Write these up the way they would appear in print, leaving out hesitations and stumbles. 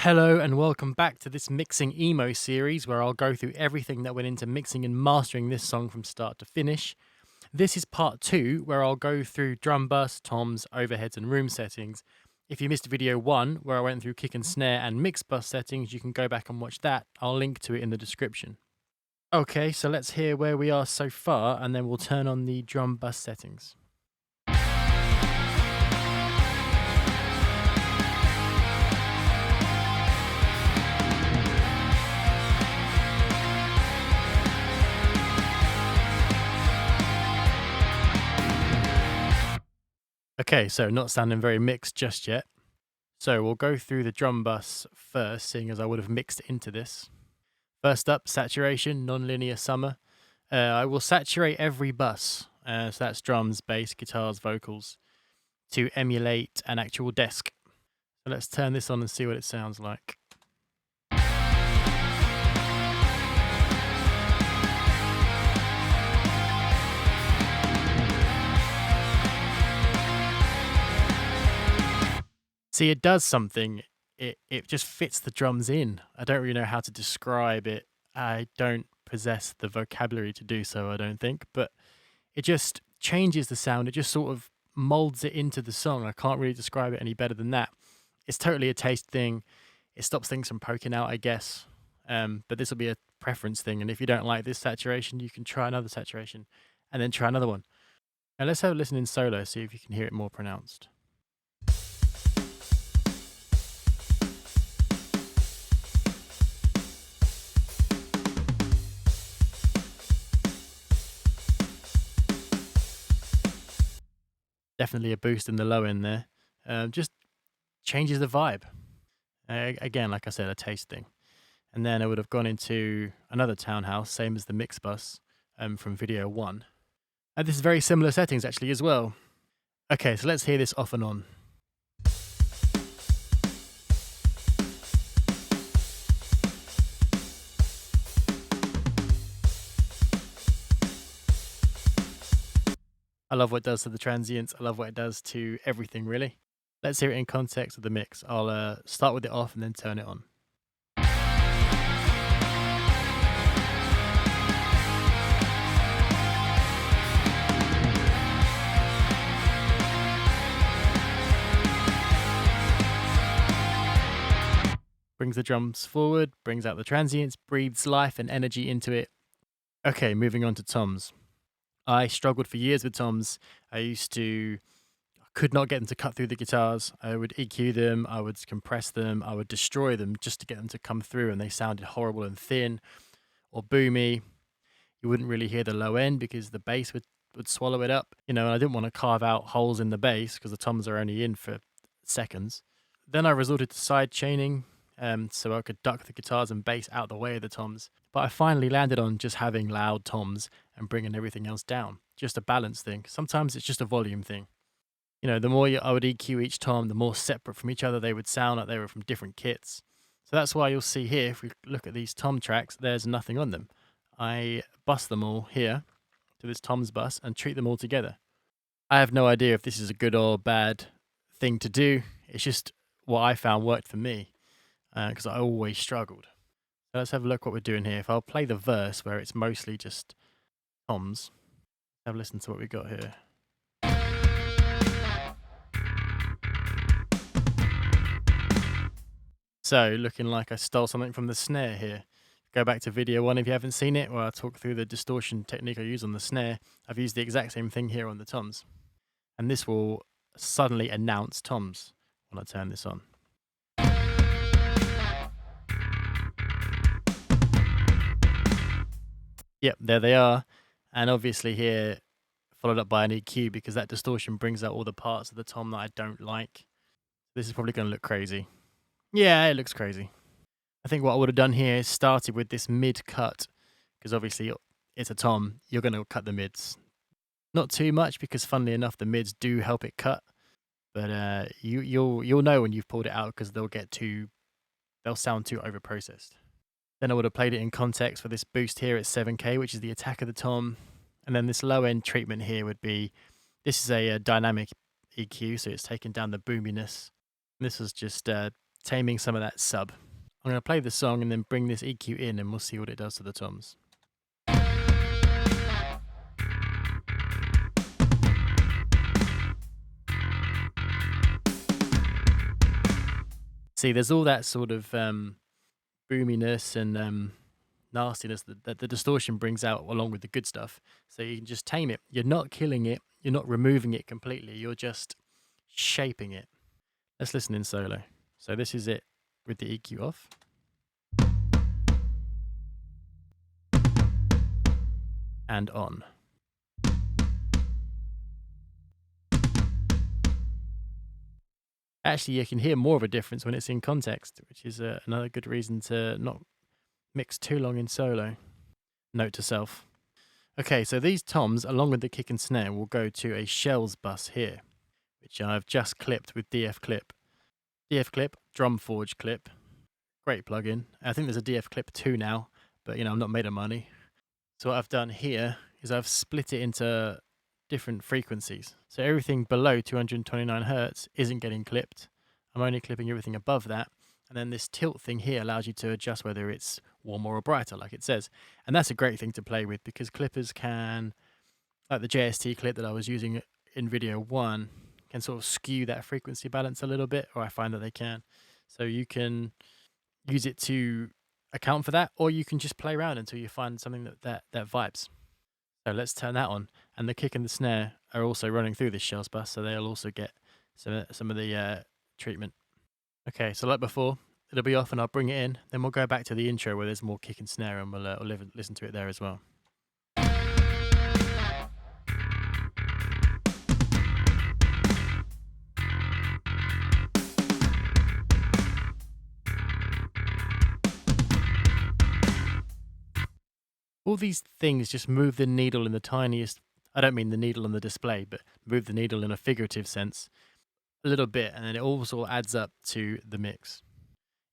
Hello and welcome back to this Mixing Emo series where I'll go through everything that went into mixing and mastering this song from start to finish. This is part 2 where I'll go through drum bus, toms, overheads and room settings. If you missed video 1 where I went through kick and snare and mix bus settings, you can go back and watch that. I'll link to it in the description. Okay, so let's hear where we are so far and then we'll turn on the drum bus settings. Okay, so not sounding very mixed just yet. So we'll go through the drum bus first, seeing as I would have mixed into this. First up, saturation, non-linear summer. I will saturate every bus, so that's drums, bass, guitars, vocals, to emulate an actual desk. So let's turn this on and see what it sounds like. See, it does something. It just fits the drums in. I don't really know how to describe it. I don't possess the vocabulary to do so, I don't think. But it just changes the sound. It just sort of molds it into the song. I can't really describe it any better than that. It's totally a taste thing. It stops things from poking out, I guess. But this will be a preference thing. And if you don't like this saturation, you can try another saturation and then try another one. Now let's have a listen in solo, see if you can hear it more pronounced. Definitely a boost in the low end there. Just changes the vibe. Again, like I said, a taste thing. And then I would have gone into another townhouse, same as the mix bus from video 1. And this is very similar settings actually as well. Okay, so let's hear this off and on. I love what it does to the transients. I love what it does to everything, really. Let's hear it in context of the mix. I'll start with it off and then turn it on. Brings the drums forward, brings out the transients, breathes life and energy into it. Okay, moving on to toms. I struggled for years with toms. I could not get them to cut through the guitars. I would EQ them, I would compress them, I would destroy them just to get them to come through, and they sounded horrible and thin or boomy. You wouldn't really hear the low end because the bass would swallow it up. And I didn't want to carve out holes in the bass because the toms are only in for seconds. Then I resorted to side chaining, so I could duck the guitars and bass out the way of the toms. But I finally landed on just having loud toms and bringing everything else down. Just a balance thing. Sometimes it's just a volume thing. The more I would EQ each tom, the more separate from each other they would sound, like they were from different kits. So that's why you'll see here, if we look at these tom tracks, there's nothing on them. I bus them all here to this toms bus and treat them all together. I have no idea if this is a good or bad thing to do. It's just what I found worked for me because I always struggled. So let's have a look what we're doing here. If I'll play the verse where it's mostly just toms, have a listen to what we got here. So looking like I stole something from the snare here. Go back to video 1 if you haven't seen it, where I talk through the distortion technique I use on the snare. I've used the exact same thing here on the toms. And this will suddenly announce toms when I turn this on. Yep, there they are. And obviously here, followed up by an EQ because that distortion brings out all the parts of the tom that I don't like. This is probably going to look crazy. Yeah, it looks crazy. I think what I would have done here is started with this mid cut because obviously it's a tom. You're going to cut the mids. Not too much because funnily enough, the mids do help it cut. But you'll know when you've pulled it out because they'll sound too overprocessed. Then I would have played it in context for this boost here at 7K, which is the attack of the tom. And then this low end treatment here would be, this is a dynamic EQ, so it's taken down the boominess. This was just taming some of that sub. I'm going to play the song and then bring this EQ in and we'll see what it does to the toms. See, there's all that sort of boominess and nastiness that the distortion brings out along with the good stuff. So you can just tame it. You're not killing it. You're not removing it completely. You're just shaping it. Let's listen in solo. So this is it with the EQ off. And on. Actually, you can hear more of a difference when it's in context, which is another good reason to not mix too long in solo. Note to self. Okay, so these toms, along with the kick and snare, will go to a shells bus here, which I've just clipped with DF Clip. DF Clip, Drum Forge Clip. Great plugin. I think there's a DF Clip 2 now, but I'm not made of money. So what I've done here is I've split it into different frequencies. So everything below 229 Hertz isn't getting clipped. I'm only clipping everything above that. And then this tilt thing here allows you to adjust whether it's warmer or brighter, like it says. And that's a great thing to play with because clippers can, like the JST clip that I was using in video 1, can sort of skew that frequency balance a little bit, or I find that they can. So you can use it to account for that, or you can just play around until you find something that vibes. So let's turn that on. And the kick and the snare are also running through this shells bus, so they'll also get some of the treatment. Okay, so like before, it'll be off and I'll bring it in. Then we'll go back to the intro where there's more kick and snare and we'll listen to it there as well. All these things just move the needle in the tiniest, I don't mean the needle on the display, but move the needle in a figurative sense a little bit, and then it all sort of adds up to the mix.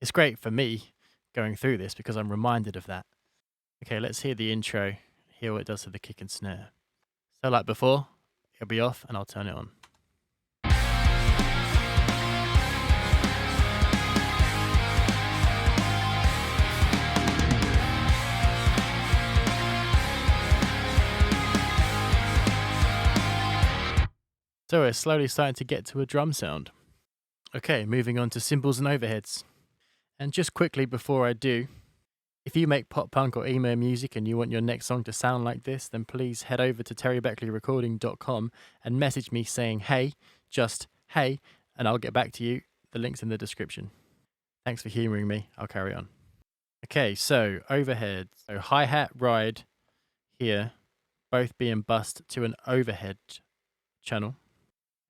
It's great for me going through this because I'm reminded of that. Okay, let's hear the intro, hear what it does to the kick and snare. So like before, it'll be off and I'll turn it on. So we're slowly starting to get to a drum sound. Okay, moving on to cymbals and overheads. And just quickly before I do, if you make pop punk or emo music and you want your next song to sound like this, then please head over to terrybeckleyrecording.com and message me saying hey, just hey, and I'll get back to you. The link's in the description. Thanks for humouring me. I'll carry on. Okay, so overhead. So hi-hat, ride here, both being bussed to an overhead channel.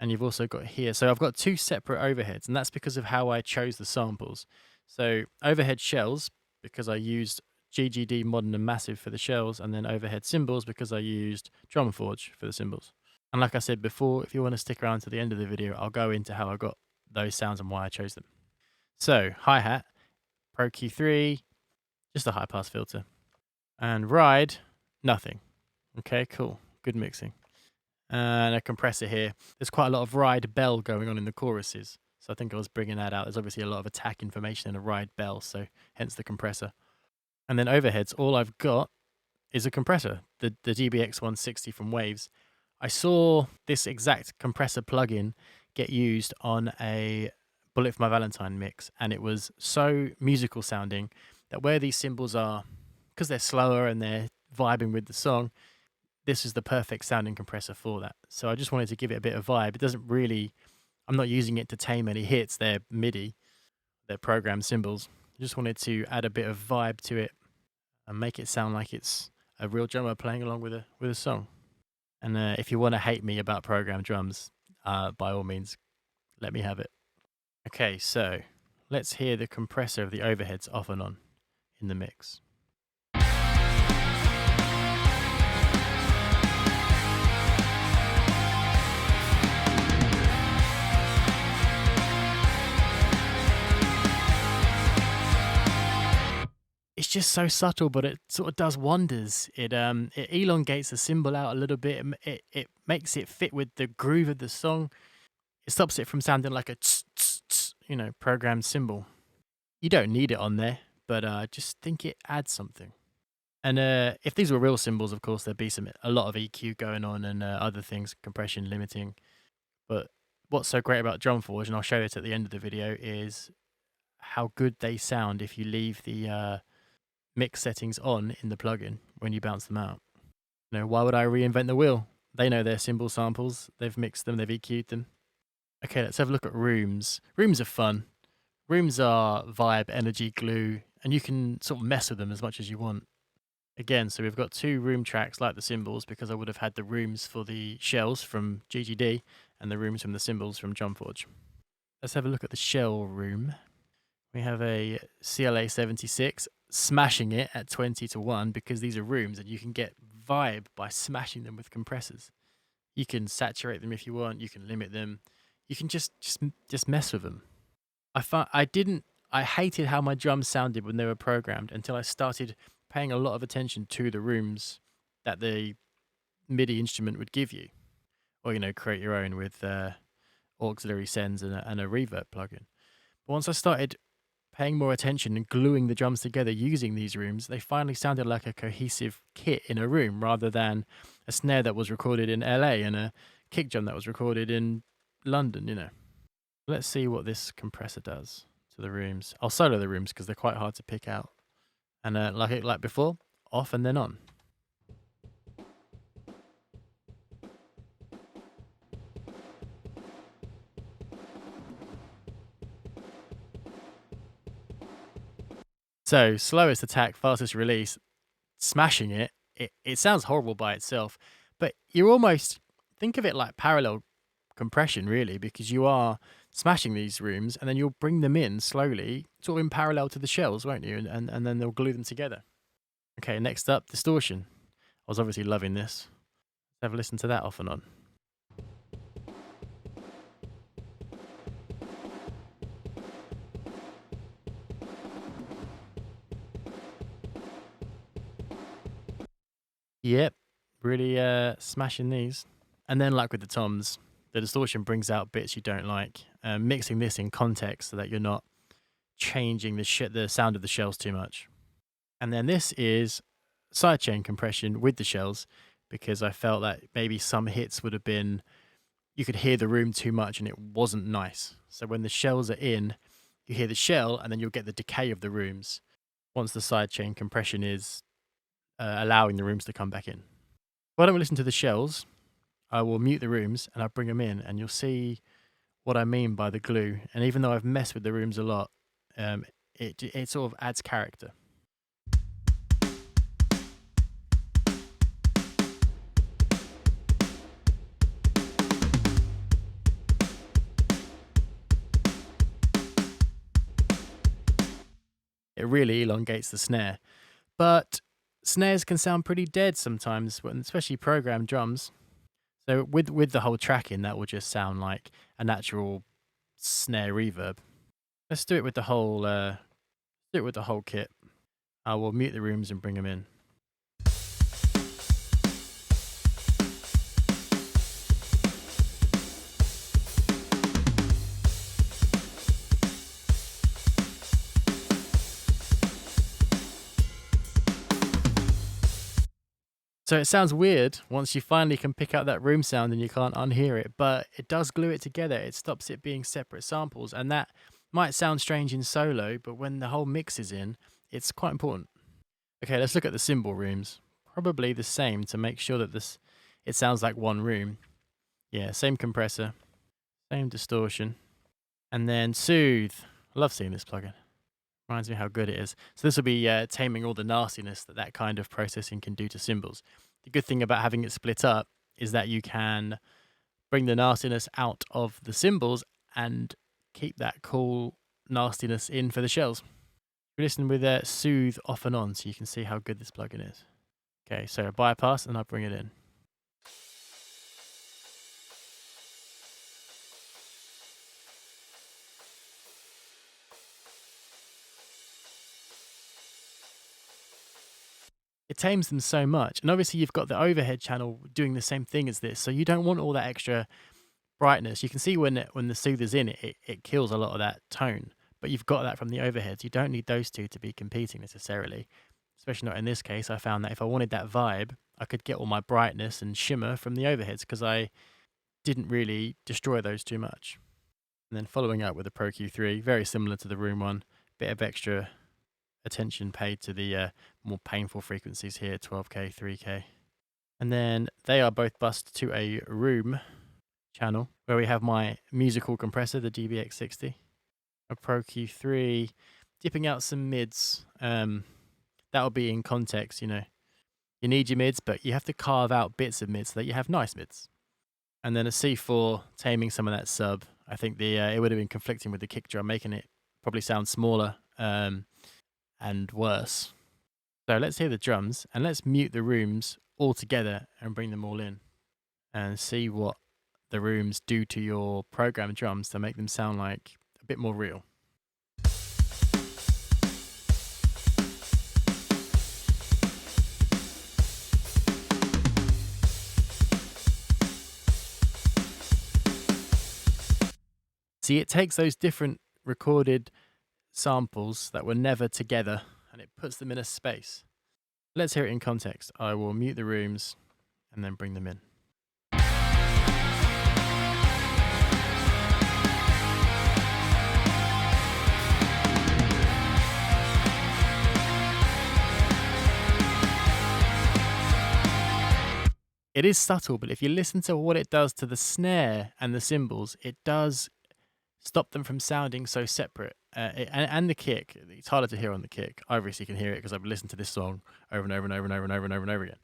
And you've also got here. So I've got two separate overheads, and that's because of how I chose the samples. So overhead shells, because I used GGD Modern and Massive for the shells, and then overhead cymbals because I used Drum Forge for the cymbals. And like I said before, if you want to stick around to the end of the video, I'll go into how I got those sounds and why I chose them. So hi-hat, Pro Q3, just a high-pass filter. And ride, nothing. Okay, cool. Good mixing. And a compressor here. There's quite a lot of ride bell going on in the choruses, so I think I was bringing that out. There's obviously a lot of attack information in a ride bell, so hence the compressor. And then overheads, all I've got is a compressor, the DBX 160 from Waves. I saw this exact compressor plugin get used on a Bullet for My Valentine mix, and it was so musical sounding that where these cymbals are, because they're slower and they're vibing with the song, this is the perfect sounding compressor for that. So I just wanted to give it a bit of vibe. It doesn't really, I'm not using it to tame any hits. They're MIDI, they're programmed cymbals. I just wanted to add a bit of vibe to it and make it sound like it's a real drummer playing along with a song. And if you want to hate me about programmed drums, by all means, let me have it. Okay, so let's hear the compressor of the overheads off and on in the mix. It's just so subtle, but it sort of does wonders. It elongates the cymbal out a little bit. It makes it fit with the groove of the song. It stops it from sounding like a tss, tss, tss, programmed cymbal. You don't need it on there, but I just think it adds something. And if these were real cymbals, of course, there'd be a lot of EQ going on and other things, compression, limiting. But what's so great about Drumforge, and I'll show it at the end of the video, is how good they sound if you leave the mix settings on in the plugin when you bounce them out. Why would I reinvent the wheel? They know their cymbal samples. They've mixed them. They've EQ'd them. Okay, let's have a look at rooms. Rooms are fun. Rooms are vibe, energy, glue, and you can sort of mess with them as much as you want. Again, so we've got 2 room tracks like the cymbals, because I would have had the rooms for the shells from GGD and the rooms from the cymbals from Drumforge. Let's have a look at the shell room. We have a CLA 76, smashing it at 20:1 because these are rooms and you can get vibe by smashing them with compressors. You can saturate them if you want, you can limit them, you can just mess with them. I hated how my drums sounded when they were programmed until I started paying a lot of attention to the rooms that the MIDI instrument would give you, or create your own with auxiliary sends and a reverb plugin. But once I started paying more attention and gluing the drums together using these rooms, they finally sounded like a cohesive kit in a room rather than a snare that was recorded in LA and a kick drum that was recorded in London. Let's see what this compressor does to the rooms. I'll solo the rooms because they're quite hard to pick out. And like before, off and then on. So, slowest attack, fastest release, smashing it. It sounds horrible by itself, but you almost think of it like parallel compression, really, because you are smashing these rooms and then you'll bring them in slowly, sort of in parallel to the shells, won't you? And then they'll glue them together. Okay, next up, distortion. I was obviously loving this. Let's have a listen to that off and on. Yep, really smashing these. And then, like with the toms, the distortion brings out bits you don't like. Mixing this in context so that you're not changing the sound of the shells too much. And then this is sidechain compression with the shells, because I felt that maybe some hits would have been, you could hear the room too much and it wasn't nice. So when the shells are in, you hear the shell and then you'll get the decay of the rooms once the sidechain compression is allowing the rooms to come back in. Why don't we listen to the shells? I will mute the rooms and I'll bring them in and you'll see what I mean by the glue. And even though I've messed with the rooms a lot, it sort of adds character. It really elongates the snare. But snares can sound pretty dead sometimes, especially programmed drums. So with the whole tracking, that will just sound like a natural snare reverb. Let's do it with the whole kit. I will mute the rooms and bring them in. So it sounds weird once you finally can pick out that room sound and you can't unhear it, but it does glue it together. It stops it being separate samples, and that might sound strange in solo, but when the whole mix is in, it's quite important. Okay, let's look at the cymbal rooms. Probably the same to make sure that it sounds like one room. Yeah, same compressor, same distortion, and then soothe. I love seeing this plugin. Reminds me how good it is. So this will be taming all the nastiness that kind of processing can do to cymbals. The good thing about having it split up is that you can bring the nastiness out of the cymbals and keep that cool nastiness in for the shells. We listen with soothe off and on so you can see how good this plugin is. Okay, so bypass and I'll bring it in. It tames them so much. And obviously you've got the overhead channel doing the same thing as this. So you don't want all that extra brightness. You can see when the soother's in it, it kills a lot of that tone. But you've got that from the overheads. You don't need those two to be competing necessarily, especially not in this case. I found that if I wanted that vibe, I could get all my brightness and shimmer from the overheads because I didn't really destroy those too much. And then following up with the Pro Q3, very similar to the Room one, bit of extra attention paid to the more painful frequencies here, 12K, 3K. And then they are both bused to a Room channel where we have my musical compressor, the DBX60, a Pro Q3, dipping out some mids. That'll be in context, you know. You need your mids, but you have to carve out bits of mids so that you have nice mids. And then a C4 taming some of that sub. I think it would have been conflicting with the kick drum, making it probably sound smaller and worse. So let's hear the drums and let's mute the rooms all together and bring them all in and see what the rooms do to your program drums to make them sound like a bit more real. See, it takes those different recorded samples that were never together and it puts them in a space. Let's hear it in context. I will mute the rooms and then bring them in. It is subtle, but if you listen to what it does to the snare and the cymbals, it does stop them from sounding so separate. And the kick, it's harder to hear on the kick. I obviously can hear it because I've listened to this song over and over and over and over and over and over and over again.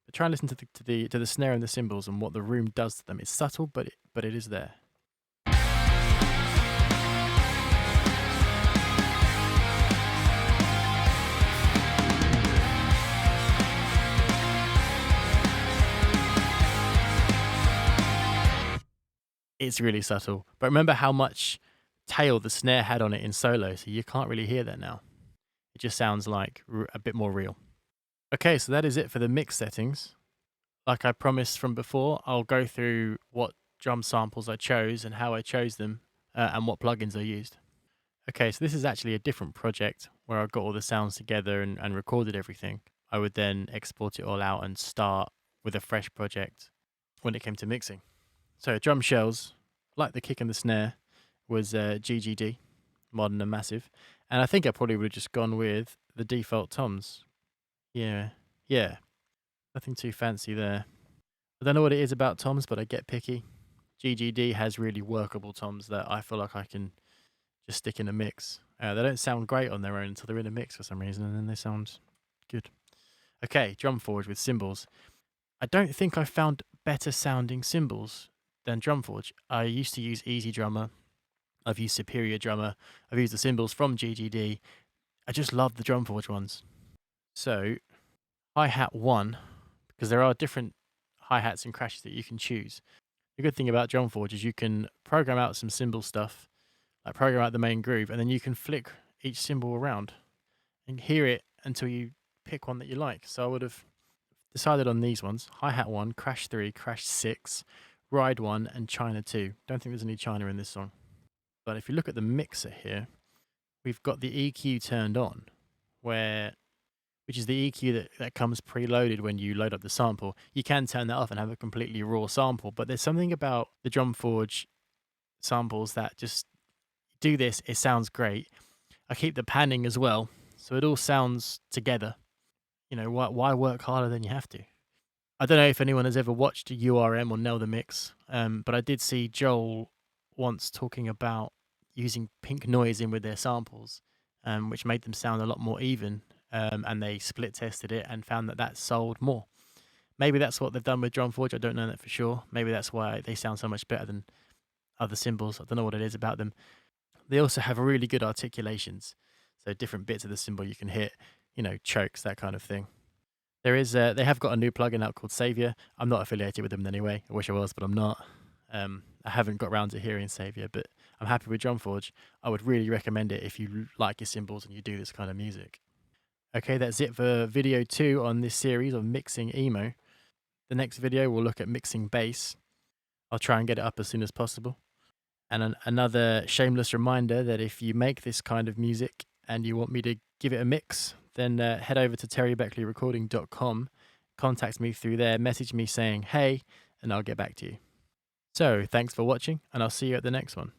But try and listen to the snare and the cymbals and what the room does to them. It's subtle, but it is there. It's really subtle. But remember how much tail the snare had on it in solo, so you can't really hear that now. It just sounds like a bit more real. Okay, so that is it for the mix settings. Like I promised from before, I'll go through what drum samples I chose and how I chose them and what plugins I used. Okay, so this is actually a different project where I got all the sounds together and recorded everything. I would then export it all out and start with a fresh project when it came to mixing. So drum shells, like the kick and the snare, was GGD, modern and massive. And I think I probably would have just gone with the default toms. Yeah. Nothing too fancy there. I don't know what it is about toms, but I get picky. GGD has really workable toms that I feel like I can just stick in a mix. They don't sound great on their own until they're in a mix for some reason, and then they sound good. Okay, drum forge with cymbals. I don't think I found better sounding cymbals than drum forge. I used to use Easy Drummer. I've used Superior Drummer. I've used the cymbals from GGD. I just love the drum forge ones. So, hi-hat 1, because there are different hi-hats and crashes that you can choose. The good thing about drum forge is you can program out some cymbal stuff, like program out the main groove, and then you can flick each cymbal around and hear it until you pick one that you like. So I would have decided on these ones: hi-hat 1, crash 3, crash 6, ride 1, and China 2. Don't think there's any China in this song. But if you look at the mixer here, we've got the EQ turned on, which is the EQ that comes preloaded when you load up the sample. You can turn that off and have a completely raw sample, but there's something about the drum forge samples that just do this. It sounds great. I keep the panning as well, so it all sounds together. You know, why work harder than you have to? I don't know if anyone has ever watched URM or Nail the Mix, but I did see Joel once talking about using pink noise in with their samples, which made them sound a lot more even, and they split tested it and found that sold more. Maybe that's what they've done with Drum Forge. I don't know that for sure. Maybe that's why they sound so much better than other cymbals. I don't know what it is about them. They also have really good articulations, so different bits of the cymbal you can hit, you know, chokes, that kind of thing. They have got a new plugin out called Savior. I'm not affiliated with them anyway. I wish I was, but I'm not. I haven't got around to hearing Savior, but I'm happy with Drum Forge. I would really recommend it if you like your cymbals and you do this kind of music. Okay, that's it for video 2 on this series of mixing emo. The next video we'll look at mixing bass. I'll try and get it up as soon as possible. And another shameless reminder that if you make this kind of music and you want me to give it a mix, then head over to terrybeckleyrecording.com, contact me through there, message me saying, hey, and I'll get back to you. So thanks for watching, and I'll see you at the next one.